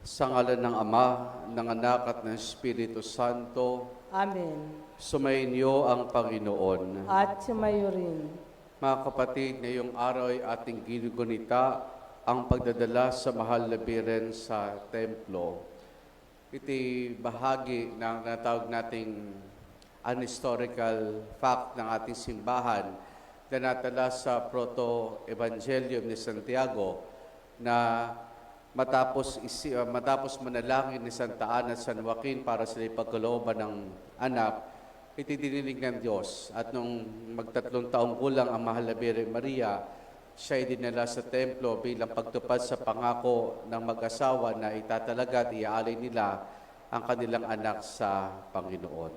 Sa ngalan ng Ama, ng Anak at ng Espiritu Santo, Amen. sumainyo ang Panginoon. At sumayo rin. Mga kapatid, ngayong araw ay ating ginugunita ang pagdadala sa mahal na Birhen sa templo. Ito'y bahagi ng natawag nating unhistorical fact ng ating simbahan na natala sa Proto-Evangelium ni Santiago na matapos manalangin ni Santa Ana at San Joaquin para sa ipagkalooban ng anak, itidinilig ng Diyos. At nung magtatlong taong gulang ang mahal na Birhen Maria, siya ay dinala sa templo bilang pagtupad sa pangako ng mag-asawa na itatalaga at iaalay nila ang kanilang anak sa Panginoon.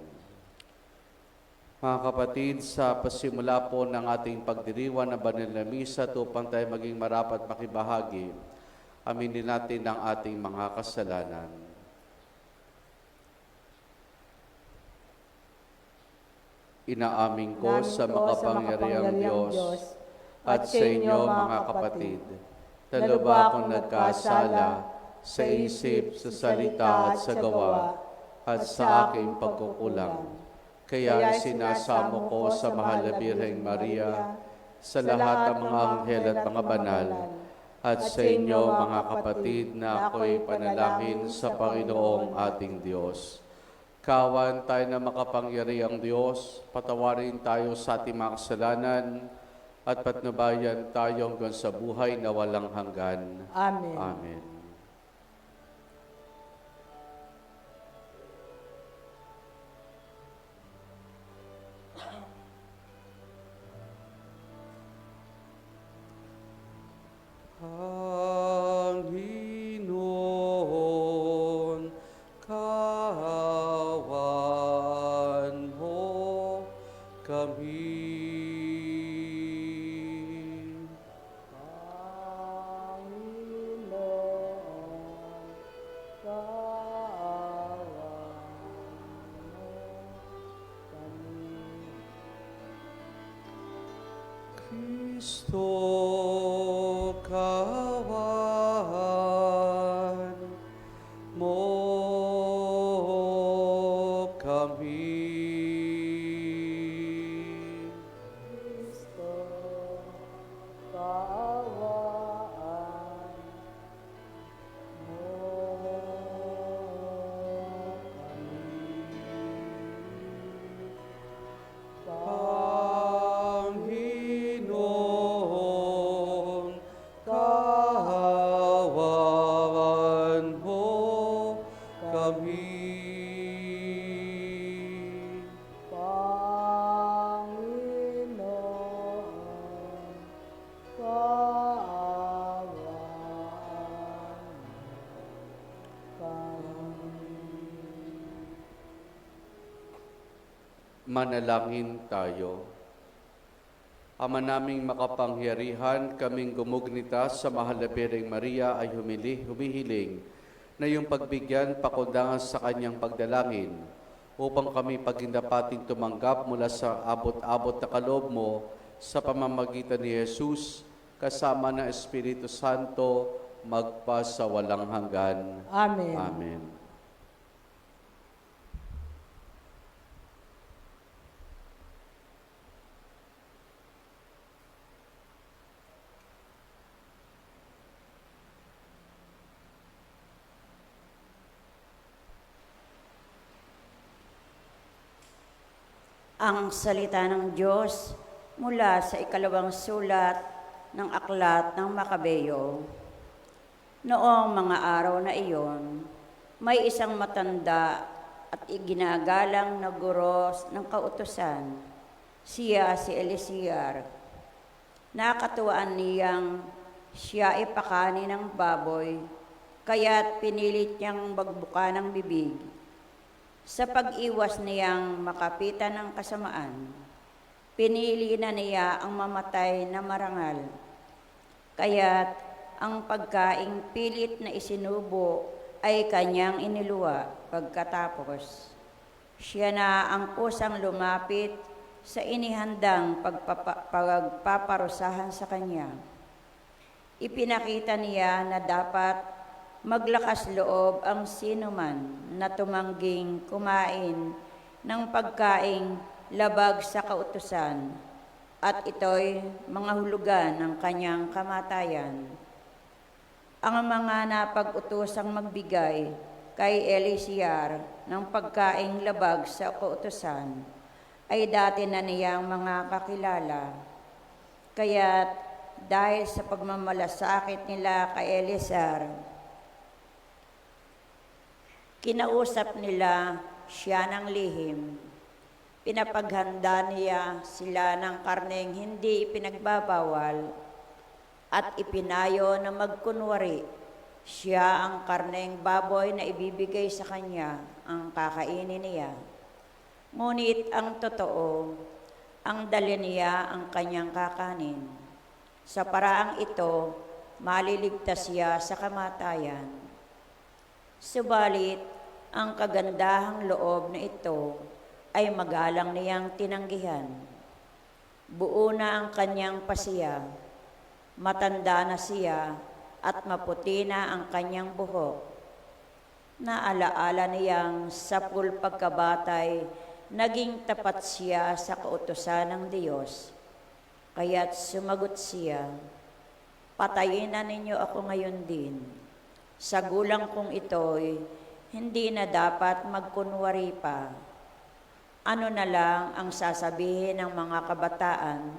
Mga kapatid, sa pasimula po ng ating pagdiriwang ng banal na misa, upang tayo maging marapat makibahagi, aminin natin ang ating mga kasalanan. Inaamin ko sa makapangyarihang Diyos at sa inyo mga kapatid, dalawa akong nagkasala sa isip, sa salita at sa gawa at sa aking pagkukulang. Kaya sinasamo ko sa mahal na Birheng Maria, sa lahat ng mga anghel at mga banal, at sa inyo mga kapatid na ako'y panalangin sa Panginoong ating Diyos. Kawan tayo na makapangyarihang Diyos, patawarin tayo sa ating mga kasalanan, at patnubayan tayo hanggang sa buhay na walang hanggan. Amen. Amen. Panginoon, kawan mo kami. Kristo, kawan mo kami. Kristo, kaawaan mo Panginoon, kawan mo kami. Panginoon, kaawaan Manalangin tayo. Ama naming makapangyarihan, kaming gumugnita sa mahal na Birheng Maria ay humihiling na iyong pagbigyan pakundangan sa kanyang pagdalangin upang kami pagindapating tumanggap mula sa abot-abot na kaloob mo sa pamamagitan ni Jesus kasama ng Espiritu Santo magpa sa walang hanggan. Amen. Amen. Ang salita ng Diyos mula sa ikalawang sulat ng aklat ng Makabeyo. Noong mga araw na iyon, may isang matanda at iginagalang na guro ng kautusan, siya si Eliezer. Nakatuwaan niyang siya ipakanin ng baboy, kaya't pinilit niyang magbuka ng bibig. Sa pag-iwas niyang makapitan ng kasamaan, pinili na niya ang mamatay na marangal. Kaya't ang pagkaing pilit na isinubo ay kanyang iniluwa pagkatapos. Siya na ang kusang lumapit sa inihandang pagpaparusahan sa kanya. Ipinakita niya na dapat maglakas loob ang sinuman na tumangging kumain ng pagkaing labag sa kautusan at ito'y mga hulugan ng kanyang kamatayan. Ang mga napag-utusang magbigay kay Eliezer ng pagkaing labag sa kautusan ay dati na niyang mga kakilala. Kaya't dahil sa pagmamalasakit nila kay Eliezer, kinausap nila siya ng lihim. Pinapaghanda niya sila ng karneng hindi ipinagbabawal at ipinayo na magkunwari siya ang karneng baboy na ibibigay sa kanya ang kakainin niya. Ngunit ang totoo, ang dali niya ang kanyang kakanin. Sa paraang ito, maliligtas siya sa kamatayan. Subalit, ang kagandahang loob na ito ay magalang niyang tinanggihan. Buo na ang kanyang pasiya, matanda na siya at maputi na ang kanyang buhok. Naalaala niyang sa pagkabatay, naging tapat siya sa kautusan ng Diyos. Kaya't sumagot siya, "Patayin na ninyo ako ngayon din. Sa gulang kong ito'y hindi na dapat magkunwari pa. Ano na lang ang sasabihin ng mga kabataan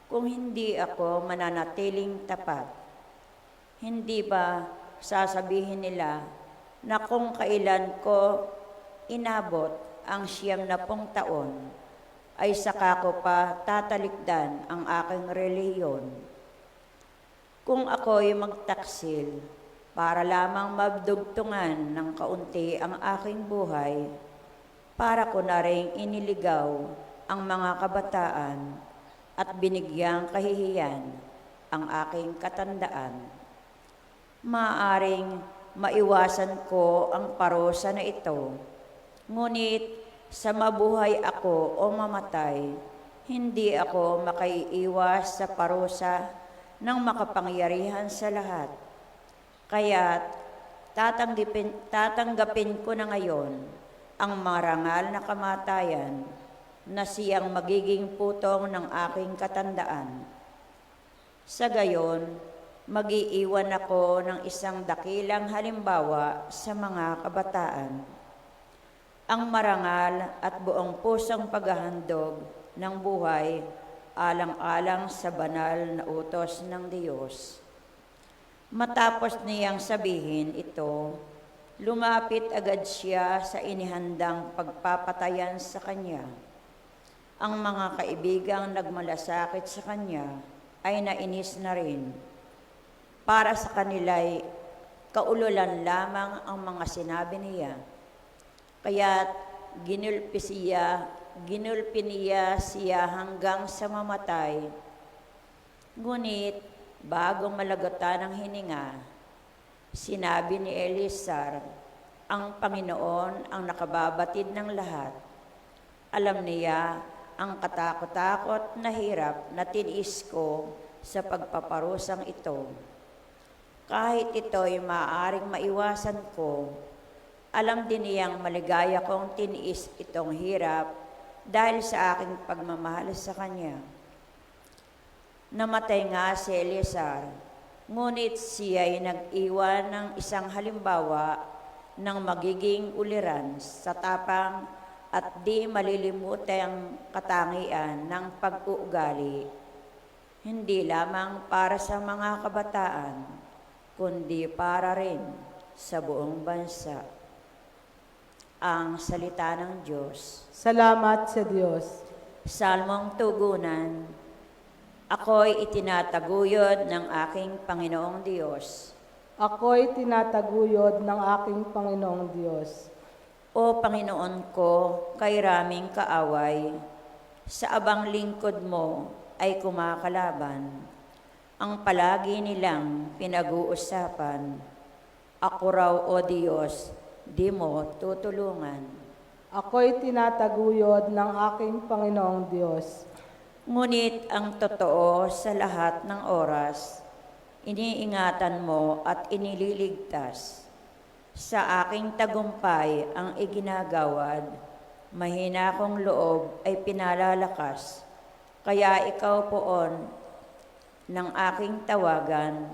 kung hindi ako mananatiling tapat? Hindi ba sasabihin nila na kung kailan ko inabot ang 90 taon, ay saka ko pa tatalikdan ang aking relihiyon? Kung ako'y magtaksil para lamang mabdugtungan ng kaunti ang aking buhay, para ko na rin iniligaw ang mga kabataan at binigyang kahihiyan ang aking katandaan. Maaring maiwasan ko ang parusa na ito, ngunit sa mabuhay ako o mamatay, hindi ako makaiiwas sa parusa ng makapangyarihan sa lahat. Kaya't tatanggapin ko na ngayon ang marangal na kamatayan na siyang magiging putong ng aking katandaan. Sa gayon, mag-iiwan ako ng isang dakilang halimbawa sa mga kabataan. Ang marangal at buong pusong paghahandog ng buhay alang-alang sa banal na utos ng Diyos." Matapos niyang sabihin ito, lumapit agad siya sa inihandang pagpapatayan sa kanya. Ang mga kaibigang nagmalasakit sa kanya ay nainis na rin. Para sa kanila'y kaululan lamang ang mga sinabi niya. Kaya't ginulpi niya siya hanggang sa mamatay. Ngunit bago malagutan ng hininga, sinabi ni Eliezer, "Ang Panginoon ang nakababatid ng lahat. Alam niya ang katakot-takot na hirap na tiniis ko sa pagpaparusang ito. Kahit ito'y maaaring maiwasan ko, alam din niyang maligaya kong tiniis itong hirap dahil sa aking pagmamahal sa Kanya." Namatay nga si Eliezer, ngunit siya'y nag-iwan ng isang halimbawa ng magiging uliran sa tapang at di malilimutang katangian ng pag-uugali, hindi lamang para sa mga kabataan, kundi para rin sa buong bansa. Ang salita ng Diyos. Salamat sa Diyos. Salmong tugunan. Ako'y itinataguyod ng aking Panginoong Diyos. Ako'y tinataguyod ng aking Panginoong Diyos. O Panginoon ko, kay raming kaaway, sa abang lingkod mo ay kumakalaban. Ang palagi nilang pinag-uusapan, ako raw o Diyos, di mo tutulungan. Ako'y tinataguyod ng aking Panginoong Diyos. Ngunit ang totoo sa lahat ng oras, iniingatan mo at inililigtas. Sa aking tagumpay ang iginagawad, mahina kong loob ay pinalalakas. Kaya ikaw poon ng aking tawagan,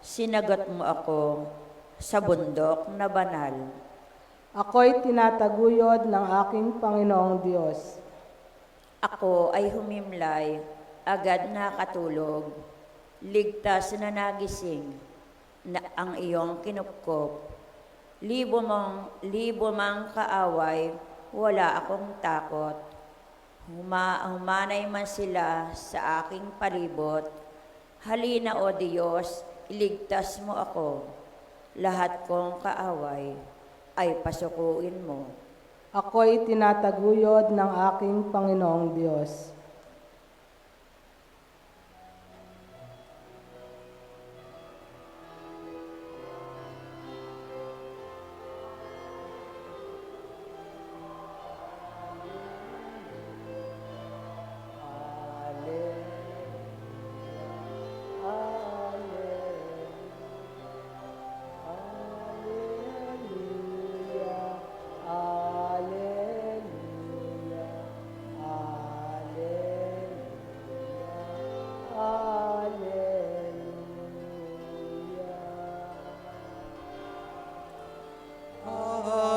sinagot mo ako sa bundok na banal. Ako'y tinataguyod ng aking Panginoong Diyos. Ako ay humimlay, agad nakatulog, ligtas na nagising na ang iyong kinupkop. Libo mang kaaway, wala akong takot. Humanay man sila sa aking palibot. Halina o Diyos, iligtas mo ako. Lahat kong kaaway ay pasukuin mo. Ako'y tinataguyod ng aking Panginoong Diyos.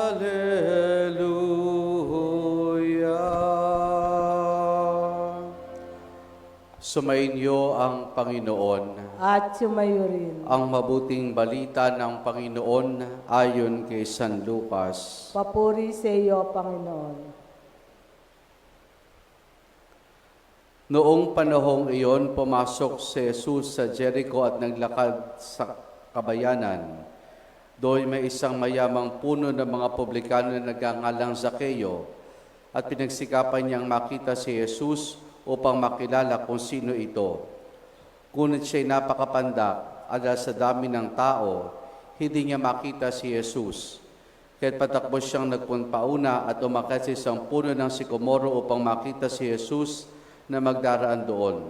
Hallelujah. Sumainyo ang Panginoon. At sumayo rin. Ang mabuting balita ng Panginoon ayon kay San Lucas. Papuri sa iyo, Panginoon. Noong panahong iyon, pumasok si Jesus sa Jericho at naglakad sa kabayanan. Doon may isang mayamang puno ng mga publikano na nagngangalang Zaccheo at pinagsikapan niyang makita si Jesus upang makilala kung sino ito. Ngunit siya'y napakapandak at dahil sa dami ng tao, hindi niya makita si Jesus. Kaya't patakbo siyang nagpunpauna at umakyat sa isang puno ng sikomoro upang makita si Jesus na magdaraan doon.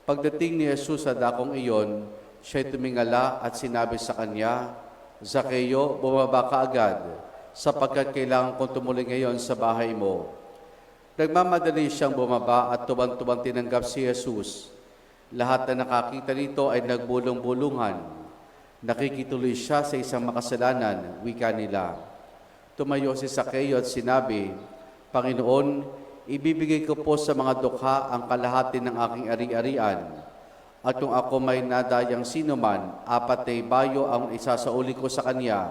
Pagdating ni Jesus sa dakong iyon, siya'y tumingala at sinabi sa kanya, Zaccheo, bumaba ka agad, sapagkat kailangan kong tumuloy ngayon sa bahay mo. Nagmamadali siyang bumaba at tubang-tubang tinanggap si Jesus. Lahat na nakakita nito ay nagbulong-bulungan. Nakikituloy siya sa isang makasalanan, wika nila. Tumayo si Zaccheo at sinabi, Panginoon, ibibigay ko po sa mga dukha ang kalahati ng aking ari-arian. At kung ako may nadayang sinuman, 4 bayo ang isasauli ko sa kanya.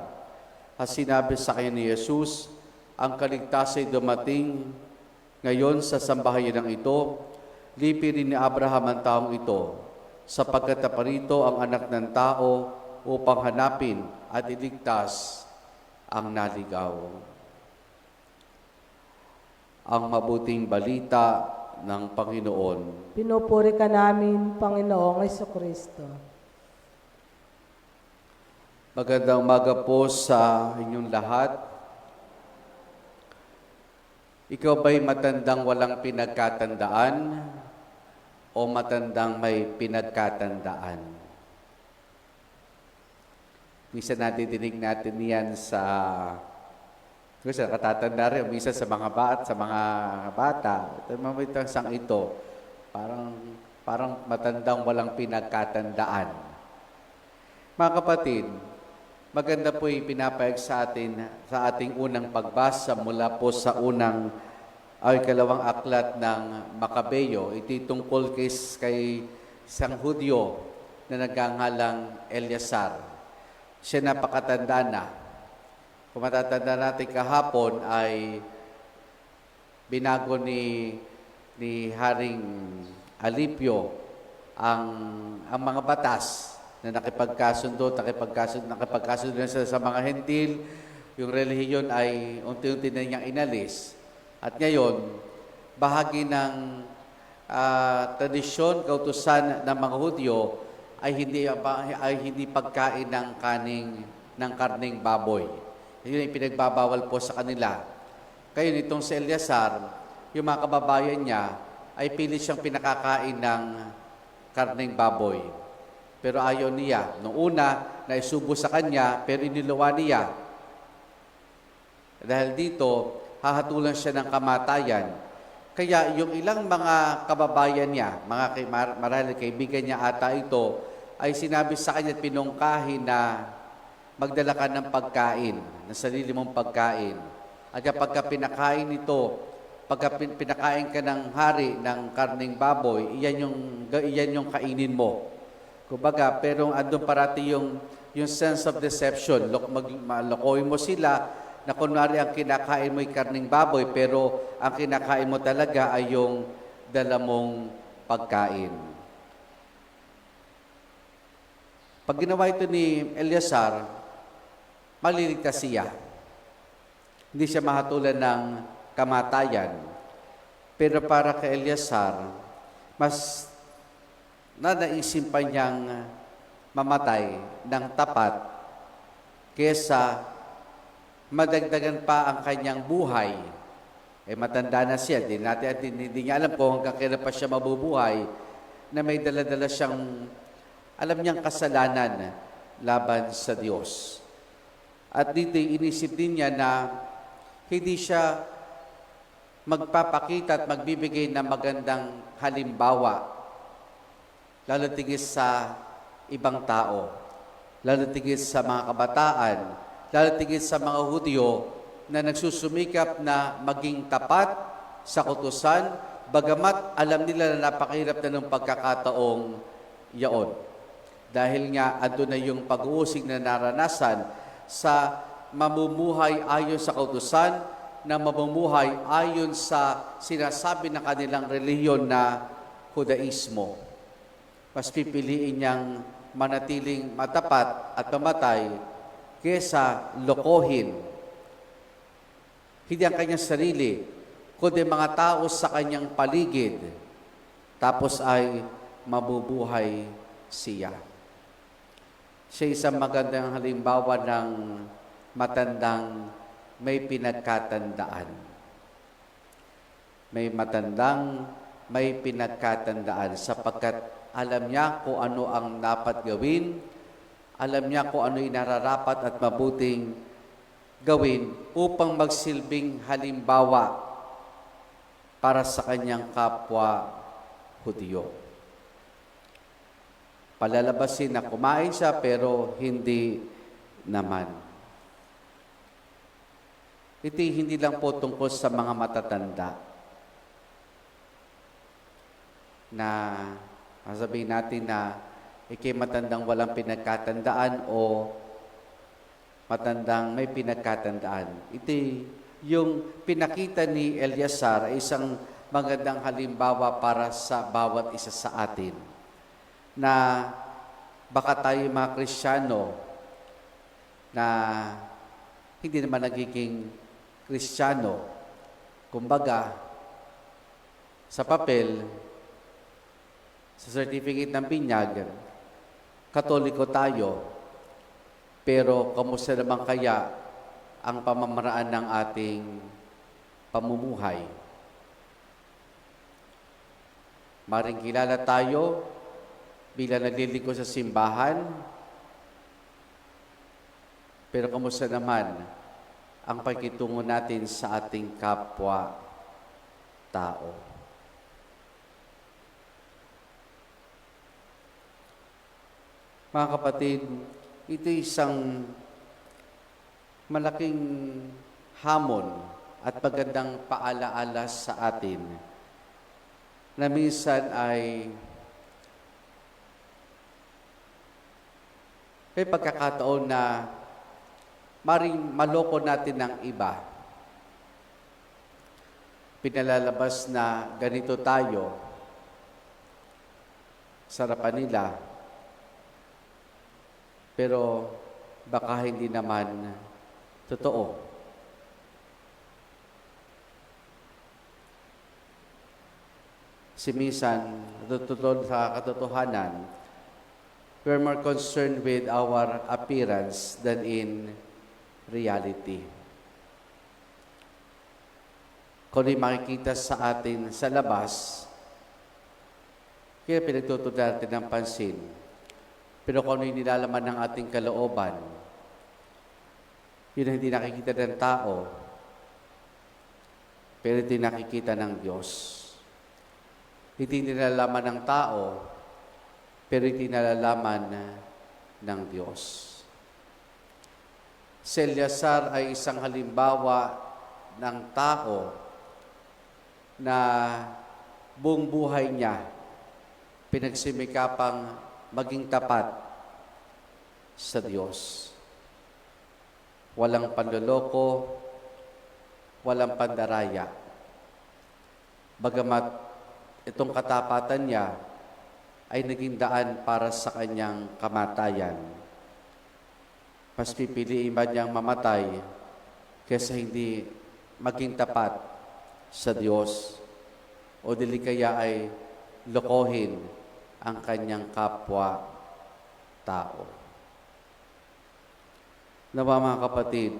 At sinabi sa kanya ni Jesus, ang kaligtasan ay dumating ngayon sa sambahayan ito, lipirin ni Abraham ang taong ito, sapagkat naparito ang anak ng tao upang hanapin at iligtas ang naligaw. Ang mabuting balita ng Panginoon. Pinupuri ka namin, Panginoong Jesucristo. Magandang umaga po sa inyong lahat. Ikaw ba'y matandang walang pinagkatandaan o matandang may pinagkatandaan? Minsan nadidinig natin yan sa katatanda rin, minsan sa mga bata. Mamitang sang ito, parang matandang walang pinagkatandaan. Mga kapatid, maganda po ipinapayag sa atin sa ating unang pagbasa mula po sa ikalawang aklat ng Makabeo. Iti tungkol kay isang Hudyo na nagngangalang Eleazar. Siya napakatanda na. Kung matatanda natin kahapon ay binago ni Haring Alipio ang mga batas na nakipagkasundo na sa mga Hentil. Yung relihiyon ay unti-unti na niyang inalis. At ngayon, bahagi ng tradisyon, kautusan ng mga Hudyo ay hindi pagkain ng karning baboy. Yun ay pinagbabawal po sa kanila. Kaya nitong si Eleazar, yung mga kababayan niya, ay pilit siyang pinakakain ng karning baboy. pero ayaw niya. Noong una, naisubo sa kanya, pero iniluwa niya. Dahil dito, hahatulan siya ng kamatayan. Kaya yung ilang mga kababayan niya, marahil kaibigan niya ata ito, ay sinabi sa kanya at pinungkahin na magdala ka ng pagkain, ng sarili mong pagkain. At kapag pinakain ito, pagka pinakain ka ng hari ng karning baboy, iyan yung kainin mo. Kumbaga, pero andun parati yung sense of deception. Lokohin mo sila na kunwari ang kinakain mo ay karning baboy, pero ang kinakain mo talaga ay yung dala mong pagkain. Pag ginawa ito ni Eleazar, maliligtas siya. Hindi siya mahatulan ng kamatayan. Pero para kay Eleazar, mas nanaisip pa niyang mamatay ng tapat kesa madagdagan pa ang kanyang buhay. Matanda na siya. Hindi niya alam kung hanggang kailan pa siya mabubuhay na may dala-dala siyang alam niyang kasalanan laban sa Diyos. At dito inisip din niya na hindi siya magpapakita at magbibigay ng magandang halimbawa, lalo tigis sa ibang tao, lalo tigis sa mga kabataan, lalo tigit sa mga Hudyo na nagsusumikap na maging tapat sa kautusan, bagamat alam nila na napakahirap na ng pagkakataong yaon. Dahil nga, ando na yung pag-uusig na naranasan sa mamumuhay ayon sa kautusan, na mamumuhay ayon sa sinasabi ng kanilang reliyon na Judaismo. Mas pipiliin niyang manatiling matapat at mamatay kesa lokohin. Hindi ang kanyang sarili, kundi mga tao sa kanyang paligid, tapos ay mabubuhay siya. Siya isang magandang halimbawa ng matandang may pinagkatandaan. May pinagkatandaan sapagkat alam niya kung ano ang dapat gawin, alam niya kung ano yung nararapat at mabuting gawin upang magsilbing halimbawa para sa kanyang kapwa Hudyo. Palalabasin na kumain siya pero hindi naman. Ito hindi lang po tungkol sa mga matatanda na masabihin natin na ikay matandang walang pinagkatandaan o matandang may pinagkatandaan. Ito yung pinakita ni Eleazar ay isang magandang halimbawa para sa bawat isa sa atin na baka tayo mga Kristiyano na hindi naman nagiging Kristiyano. Kumbaga, sa papel, sa certificate ng binyag, Katoliko tayo, pero kamusta naman kaya ang pamamaraan ng ating pamumuhay? Maring kilala tayo bilang naglilingkod sa simbahan, pero kamusta naman ang pagkitungo natin sa ating kapwa-tao? Mga kapatid, ito isang malaking hamon at magandang paalaala sa atin na minsan ay may pagkakataon na maring maloko natin ng iba. Pinalalabas na ganito tayo sa harapan nila, pero baka hindi naman totoo. Minsan, sa katotohanan, we're more concerned with our appearance than in reality. Kung di makikita sa atin sa labas, kaya pinagtutunan natin ng pansin. Pero kung ano yung nilalaman ng ating kalooban, yun ang hindi nakikita ng tao, pero hindi nakikita ng Diyos. Hindi nilalaman ng tao, pero hindi nalalaman ng Diyos. Si Eleazar ay isang halimbawa ng tao na buong buhay niya pinagsimikapang maging tapat sa Diyos. Walang panloloko, walang pandaraya. Bagamat itong katapatan niya ay naging daan para sa kanyang kamatayan. Mas pipiliin ba niyang mamatay kaysa hindi maging tapat sa Diyos o dili kaya ay lokohin ang kanyang kapwa-tao. Nawa mga kapatid,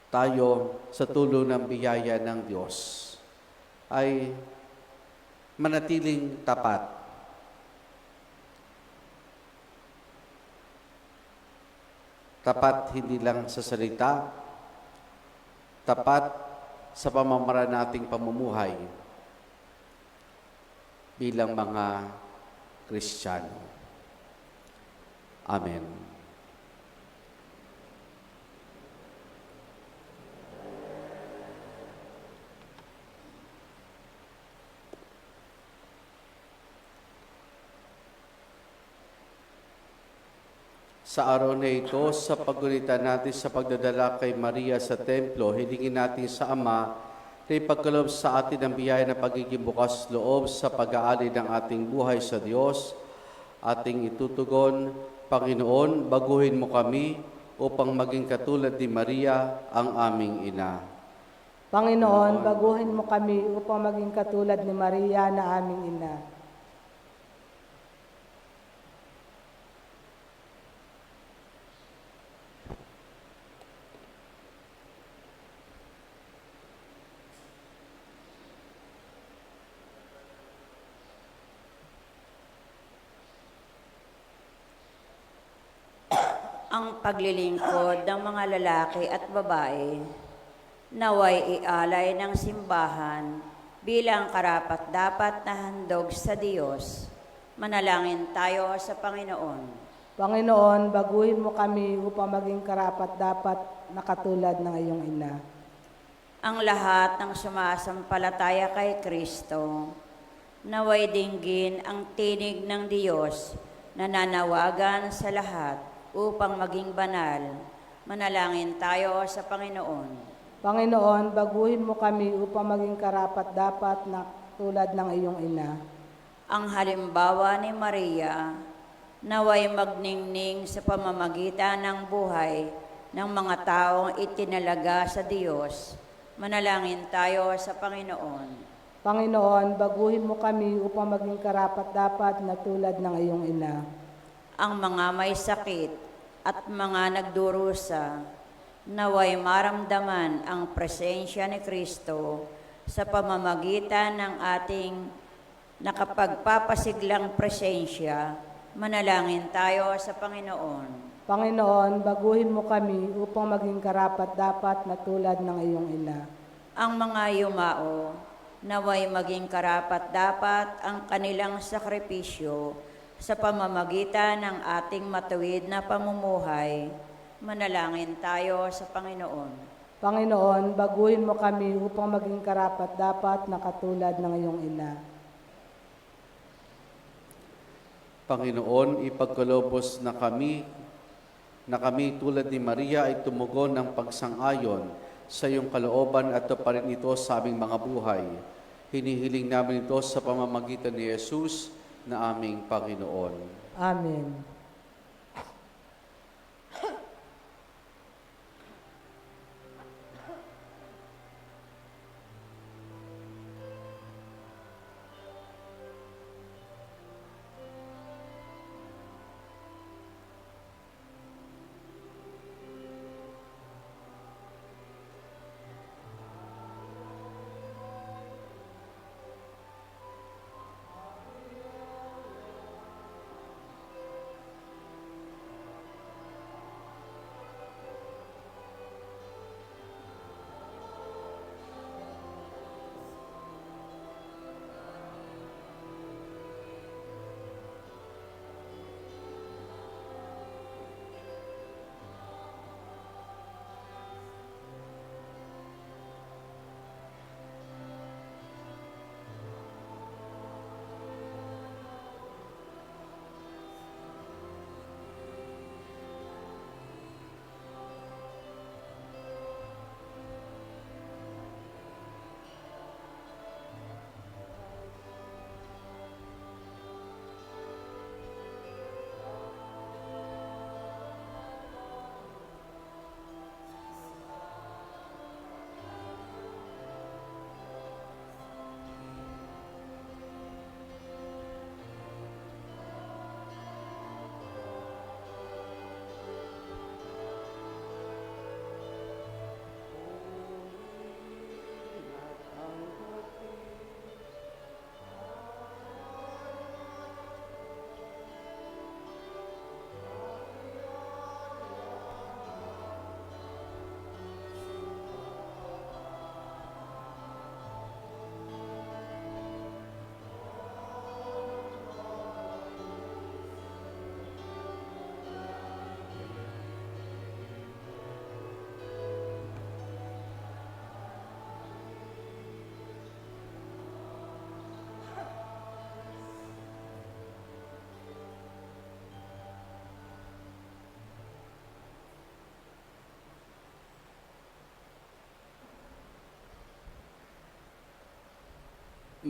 tayo sa tulong ng biyaya ng Diyos ay manatiling tapat. Tapat hindi lang sa salita, tapat sa pamamaraan nating pamumuhay bilang mga Kristiyano. Amen. Sa araw na ito, sa paggunita natin sa pagdadala kay Maria sa templo, hilingin natin sa Ama na ipagkaloob sa atin ang biyaya ng pagiging bukas loob sa pag-aali ng ating buhay sa Diyos. Ating itutugon, Panginoon, baguhin mo kami upang maging katulad ni Maria, ang aming ina. Panginoon, baguhin mo kami upang maging katulad ni Maria na aming ina. Ang paglilingkod ng mga lalaki at babae naway ialay ng simbahan bilang karapat-dapat na handog sa Diyos. Manalangin tayo sa Panginoon. Panginoon, baguhin mo kami upang maging karapat-dapat na katulad ng iyong ina. Ang lahat ng sumasampalataya kay Kristo, naway dinggin ang tinig ng Diyos na nanawagan sa lahat upang maging banal. Manalangin tayo sa Panginoon. Panginoon, baguhin mo kami upang maging karapat-dapat na tulad ng iyong ina. Ang halimbawa ni Maria, naway magningning sa pamamagitan ng buhay ng mga taong itinalaga sa Diyos. Manalangin tayo sa Panginoon. Panginoon, baguhin mo kami upang maging karapat-dapat na tulad ng iyong ina. Ang mga may sakit at mga nagdurusa, naway maramdaman ang presensya ni Kristo sa pamamagitan ng ating nakapagpapasiglang presensya. Manalangin tayo sa Panginoon. Panginoon, baguhin mo kami upang maging karapat-dapat na tulad ng iyong ina. Ang mga yumao, naway maging karapat-dapat ang kanilang sakripisyo sa pamamagitan ng ating matuwid na pamumuhay. Manalangin tayo sa Panginoon. Panginoon, baguhin mo kami upang maging karapat-dapat na katulad ng iyong ina. Panginoon, ipagkalobos na kami tulad ni Maria ay tumugon ng pagsang-ayon sa iyong kalooban at pa rin ito sa aming mga buhay. Hinihiling namin ito sa pamamagitan ni Jesus na aming Panginoon. Amen.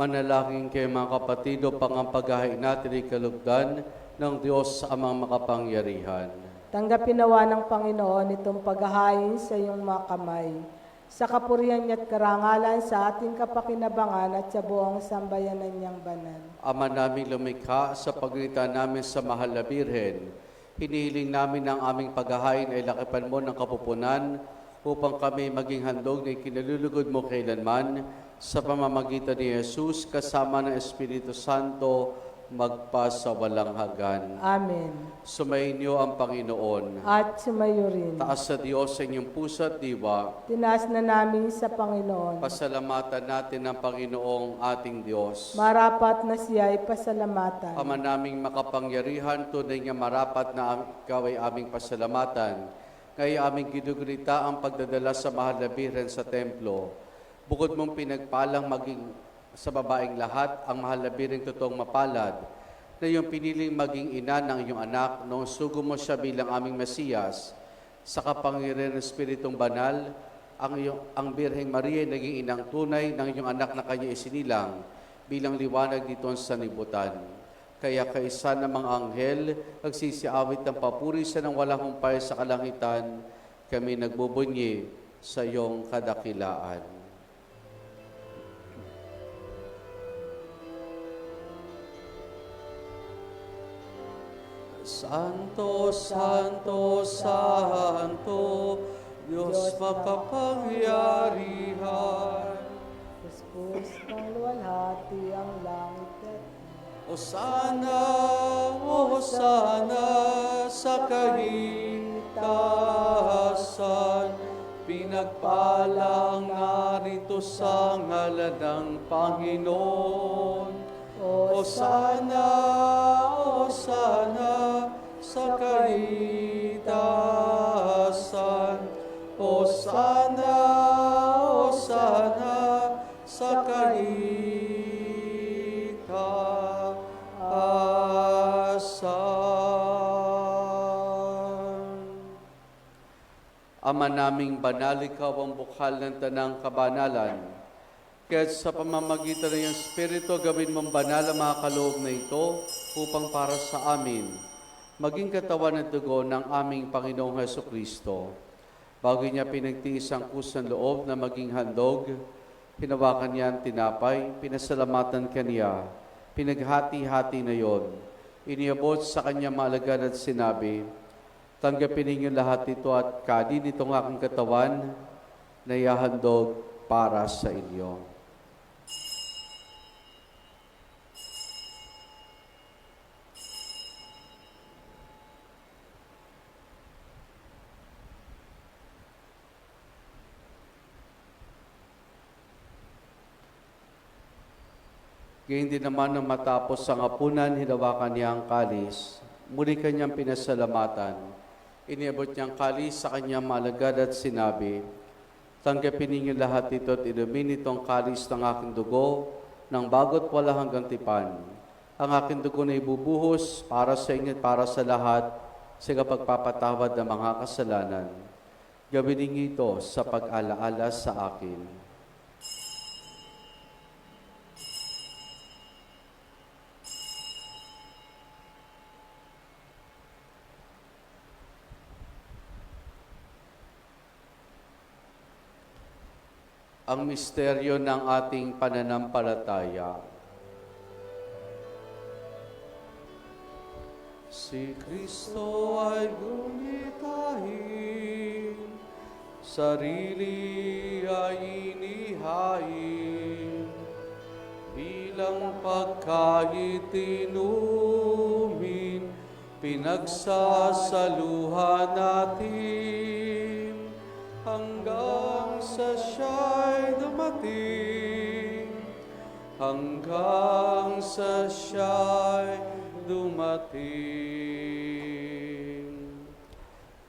Manalangin kayo mga kapatid upang ang paghahain natin ay kalugdan ng Diyos amang makapangyarihan. Tanggapin nawa ng Panginoon itong paghahain sa iyong mga kamay, sa kapurihan niya at karangalan sa ating kapakinabangan at sa buong sambayanan niyang banal. Ama naming lumikha, sa pagitan namin sa mahal na Birhen, hinihiling namin ang aming paghahain ay lakipan mo ng kapupunan upang kami maging handog na ikinalulugod mo kailanman sa pamamagitan ni Jesus kasama ng Espiritu Santo magpasawalang hanggan. Amen. Sumainyo ang Panginoon. At sumayo rin. Taas sa Diyos sa inyong puso at diwa. Tinaas na namin sa Panginoon. Pasalamatan natin ang Panginoong ating Diyos. Marapat na siya ay pasalamatan. Ama naming makapangyarihan, tunay nga marapat na ikaw ay aming pasalamatan. Ngayon aming ginugunita ang pagdadala sa mahal na Birhen sa templo. Bukod mong pinagpalang maging sa babaeng lahat, ang mahal na Birheng totoong mapalad, na iyong piniling maging ina ng iyong anak noong sugo mo siya bilang aming Mesiyas. Sa kapangyarihan ng Espiritong Banal, ang Birheng Maria naging inang tunay ng iyong anak na kanya isinilang bilang liwanag dito sa sanlibutan. Kaya kaisa ng mga anghel, nagsisiawit ng papuri sa nang walang humpay sa kalangitan, kami nagbubunyi sa iyong kadakilaan. Santo, Santo, Santo, Diyos makapangyarihan. Puspos ng luwalhati ang langit at Hosana, Hosana sa kahitasan, pinagpalang narito sa ngalan ng Panginoon. Hosana, Hosana sa kahitasan, Hosana, Hosana sa kahitasan. Ama naming banal, ikaw ang bukal ng tanang kabanalan. Kaya sa pamamagitan ng iyong Espiritu, gawin mong banal ang mga kaloob na ito upang para sa amin, maging katawan at dugo ng aming Panginoong Hesukristo. Bago niya pinagtiis ang kusang loob na maging handog, hinawakan niya ang tinapay, pinasalamatan kaniya, pinaghati-hati na yon. Iniabot sa kanya malagad at sinabi, tanggapin ninyo lahat ito at kanin itong aking katawan na ihahandog para sa inyo. Gayun din naman nang matapos ang hapunan, hinawakan niya ang kalis. Muli kanyang pinasalamatan. Iniabot niyang kalis sa kanyang malagad at sinabi, tanggapin ninyo lahat ito at inumin itong kalis ng aking dugo ng bago't wala hanggang tipan. Ang aking dugo na ibubuhos para sa inyo at para sa lahat sa kapagpapatawad ng mga kasalanan. Gawin ninyo ito sa pag-alaala sa akin. Ang misteryo ng ating pananampalataya. Si Kristo ay gumitahin, sarili ay inihain, bilang pagkain inumin, pinagsasaluhan natin, hanggang sa siya'y dumating, hanggang sa siya'y dumating.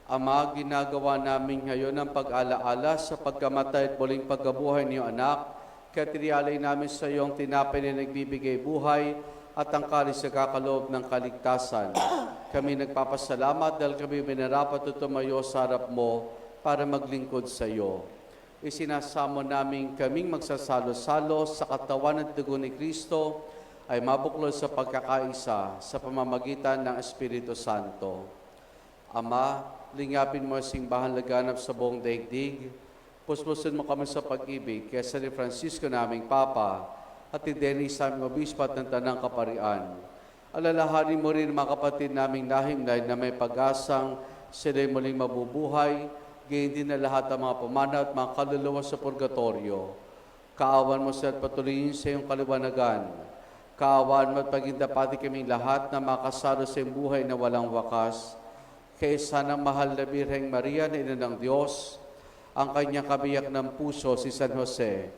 Ama, ginagawa namin ngayon ang pag-alaala sa pagkamatay at muling pagkabuhay niyo anak, kaya tinialay namin sa iyong tinapay na nagbibigay buhay at ang kalis sa kakaloob ng kaligtasan. Kami nagpapasalamat dahil kami minarapat at tumayo sa harap mo para maglingkod sa iyo. isinasamo namin kaming magsasalo-salo sa katawan at dugo ni Kristo ay mabuklod sa pagkakaisa sa pamamagitan ng Espiritu Santo. Ama, lingapin mo ang simbahan laganap sa buong daigdig. Puspusin mo kami sa pag-ibig kaya sa ni Francisco naming Papa at ni Dennis aming Obispo at ng Tanang Kaparian. Alalahanin mo rin mga kapatid naming nahimlay na may pag-asang sila'y muling mabubuhay, gayon din na lahat ng mga pamana at mga kaluluwa sa purgatorio. Kaawan mo sa patuloyin sa iyong kaliwanagan. Kaawan mo at pagindapati kaming lahat na makasalo sa iyong buhay na walang wakas. Kaysa ng mahal na Birheng Maria na Ina ng Diyos, ang kanyang kabiyak ng puso si San Jose,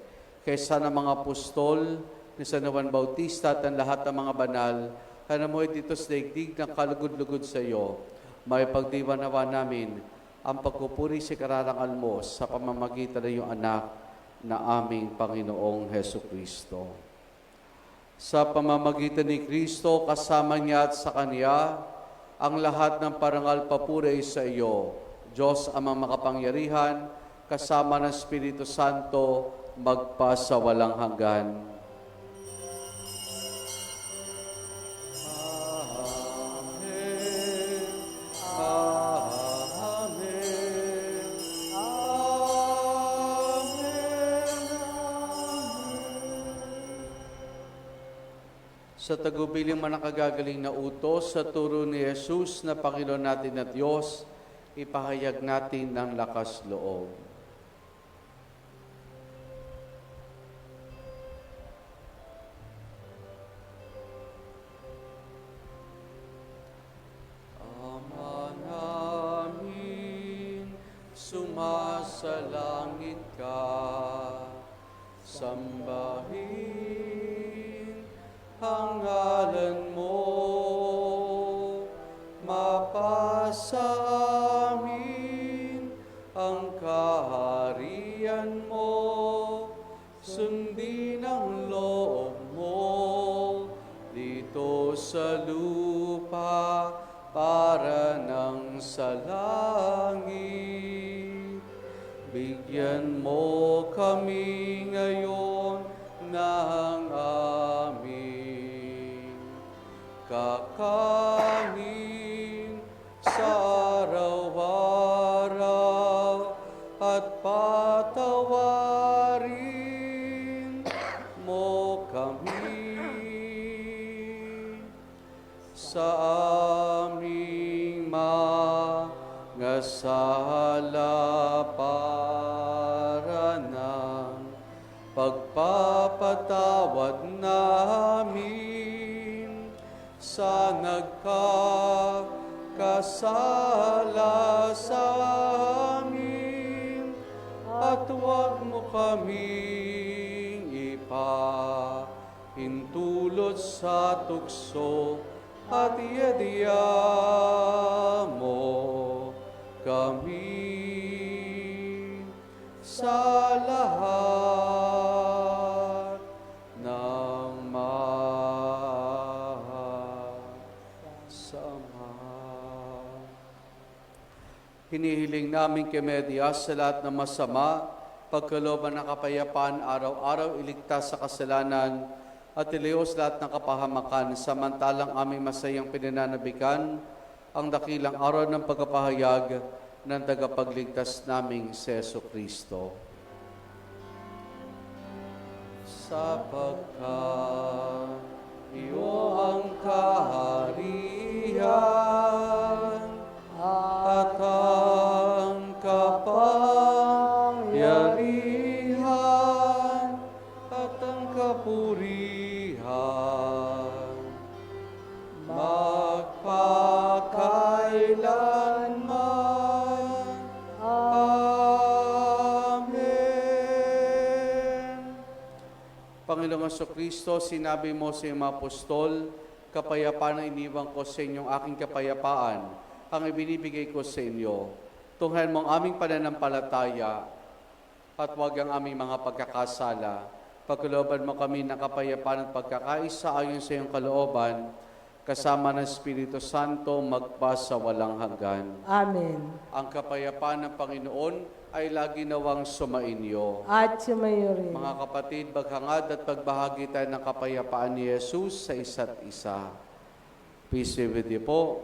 kaysa ng mga apostol ni San Juan Bautista at ang lahat ng mga banal, kana mo'y dito sa daigdig ng kalugod-lugod sa iyo, may pagdiwanawa namin ang pagpupuri sa kararangal mo sa pamamagitan ng iyong anak na aming Panginoong Heso Kristo. Sa pamamagitan ni Kristo, kasama niya at sa Kanya, ang lahat ng parangal papuri sa iyo, Diyos amang makapangyarihan, kasama ng Espiritu Santo, magpa sa walang hanggan. Sa tagubiling manakagagaling na utos, sa turo ni Jesus na Panginoon natin at Diyos, ipahayag natin ng lakas loob. Ama namin, sumasalangit ka, sambahin ang ngalan mo, mapasa amin ang kaharian mo, sundin ang loob mo dito sa lupa para nang sa langit. Bigyan mo kami ngayon ng aming kakanin sa araw-araw at patawarin mo kami sa aming mga sala para ng pagpapatawad namin sa nagkakasala sa amin, at huwag mo kaming ipahintulot sa tukso, at iadya mo kami sa lahat ng masama. Hinihiling namin kay Medias sa lahat ng masama, pagkalooban ng kapayapaan, araw-araw iligtas sa kasalanan, at ilios lahat ng kapahamakan, samantalang aming masayang pinananabikan ang dakilang araw ng pagkapahayag ng tagapagligtas naming si Jesu Kristo. Sapagkat iyo ang kaharian at ang kapangyarihan at ang kapurihan magpakailanman. Amen. Panginoong Jesucristo, sinabi mo sa iyong mga apostol, kapayapaan ang iniwan ko sa inyong aking kapayapaan, ang ibinibigay ko sa inyo. Tunghayan mo ang aming pananampalataya at huwag ang aming mga pagkakasala. Pagkalooban mo kami ng kapayapaan at pagkakaisa ayon sa iyong kalooban, kasama ng Espiritu Santo, magpa sa walang hanggan. Amen. Ang kapayapaan ng Panginoon ay lagi nawang sumainyo. At sumayo rin. Mga kapatid, maghangad at pagbahagi tayo ng kapayapaan ni Jesus sa isa't isa. Peace be with you po.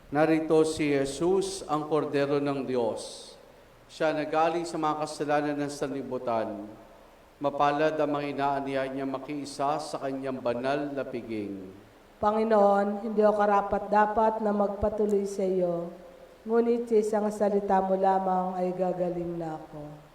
Narito si Jesus, ang kordero ng Diyos. Siya nagaling sa mga kasalanan ng sanlibutan. Mapalad ang mga inaaniya niya makiisa sa kanyang banal na piging. Panginoon, hindi ako karapat-dapat na magpatuloy sa iyo, ngunit sa isang salita mo lamang ay gagaling na ako.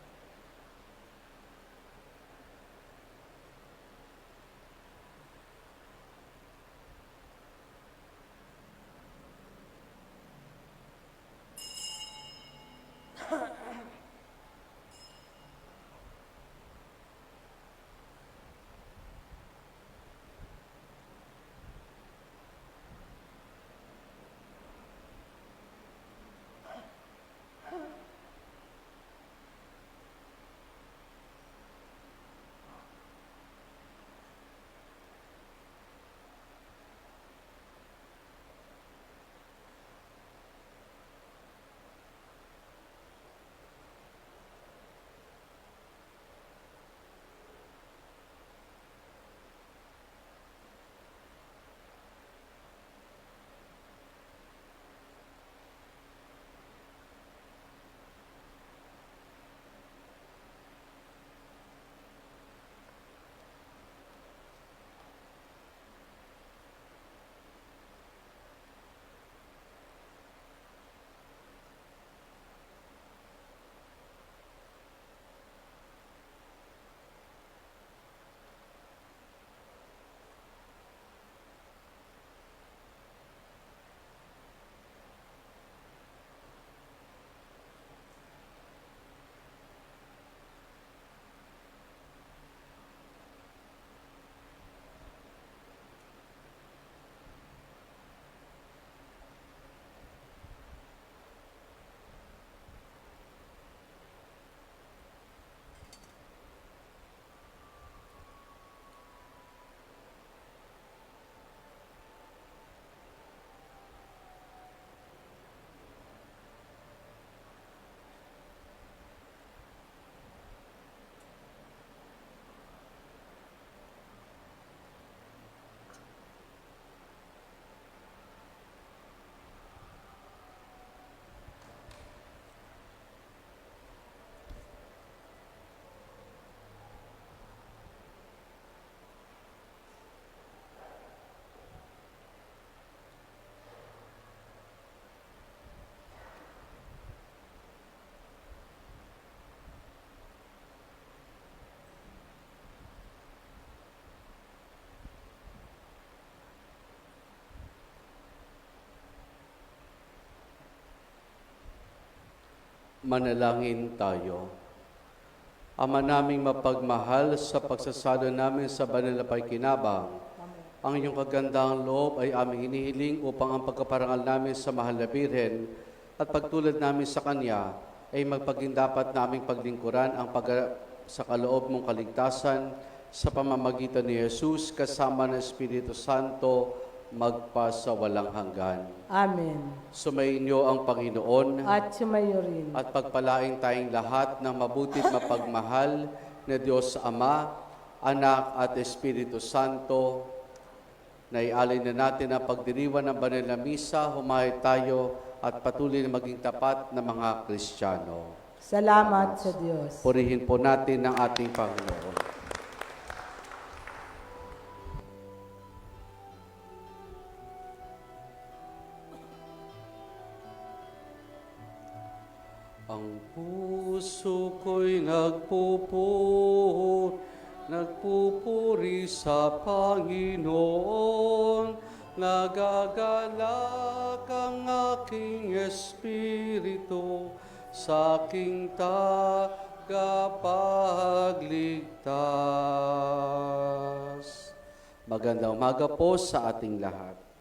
Manalangin tayo. Ama naming mapagmahal, sa pagsasalo namin sa banal na pagkinabang, ang inyong kagandahang loob ay aming hinihiling upang ang pagkaparangal namin sa mahal na Birhen at pagtulad namin sa Kanya ay magpagindapat naming paglingkuran ang sa kaloob mong kaligtasan sa pamamagitan ni Jesus kasama ng Espiritu Santo magpasawalang hanggan. Amen. Sumainyo ang Panginoon At sumayo rin. at pagpalain tayong lahat ng mabutit mapagmahal na Diyos Ama, Anak at Espiritu Santo. Naialay na natin ang pagdiriwan ng banal na misa, humahit tayo at patuloy na maging tapat na mga Kristiyano. Salamat sa Diyos. Purihin po natin ang ating Panginoon. Ang puso ko'y nagpupuri sa Panginoon, nagagalak ang aking espiritu sa aking tagapagligtas. Magandang umaga po sa ating lahat.